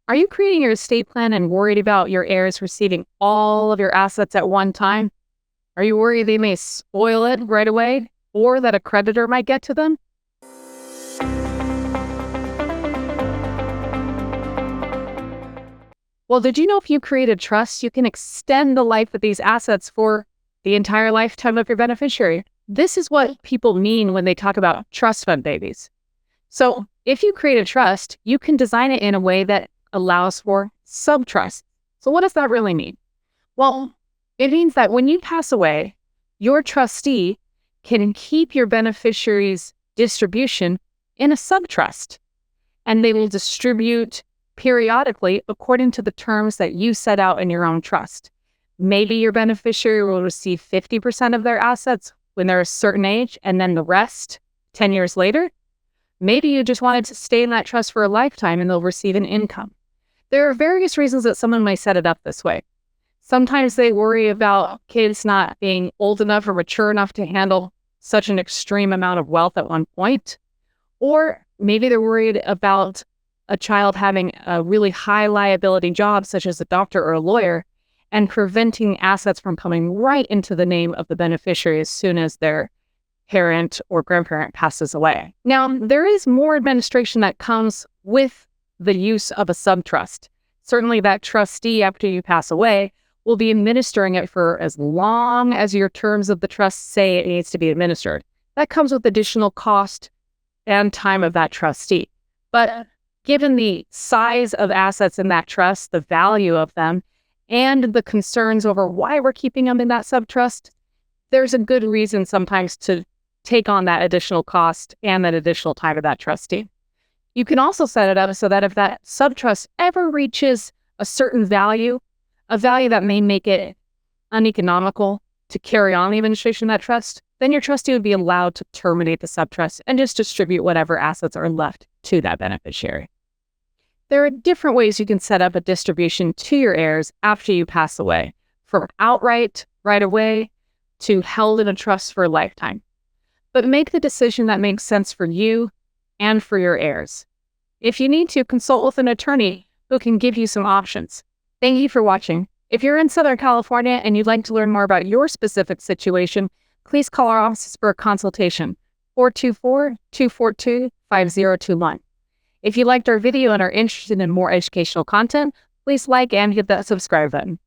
Are you creating your estate plan and worried about your heirs receiving all of your assets at one time? Are you worried they may spoil it right away or that a creditor might get to them? Well, did you know if you create a trust, you can extend the life of these assets for the entire lifetime of your beneficiary? This is what people mean when they talk about trust fund babies. So if you create a trust, you can design it in a way that allows for subtrust. So what does that really mean? Well, it means that when you pass away, your trustee can keep your beneficiary's distribution in a subtrust, and they will distribute periodically according to the terms that you set out in your own trust. Maybe your beneficiary will receive 50% of their assets when they're a certain age, and then the rest 10 years later. Maybe you just wanted to stay in that trust for a lifetime and they'll receive an income. There are various reasons that someone might set it up this way. Sometimes they worry about kids not being old enough or mature enough to handle such an extreme amount of wealth at one point. Or maybe they're worried about a child having a really high liability job, such as a doctor or a lawyer, and preventing assets from coming right into the name of the beneficiary as soon as their parent or grandparent passes away. Now, there is more administration that comes with the use of a subtrust. Certainly that trustee, after you pass away, will be administering it for as long as your terms of the trust say it needs to be administered. That comes with additional cost and time of that trustee. But given the size of assets in that trust, the value of them, and the concerns over why we're keeping them in that subtrust, there's a good reason sometimes to take on that additional cost and that additional time of that trustee. You can also set it up so that if that subtrust ever reaches a certain value, a value that may make it uneconomical to carry on the administration of that trust, then your trustee would be allowed to terminate the subtrust and just distribute whatever assets are left to that beneficiary. There are different ways you can set up a distribution to your heirs after you pass away, from outright, right away, to held in a trust for a lifetime. But make the decision that makes sense for you and for your heirs. If you need to, consult with an attorney who can give you some options. Thank you for watching. If you're in Southern California and you'd like to learn more about your specific situation, please call our office for a consultation, 424-242-5021. If you liked our video and are interested in more educational content, please like and hit that subscribe button.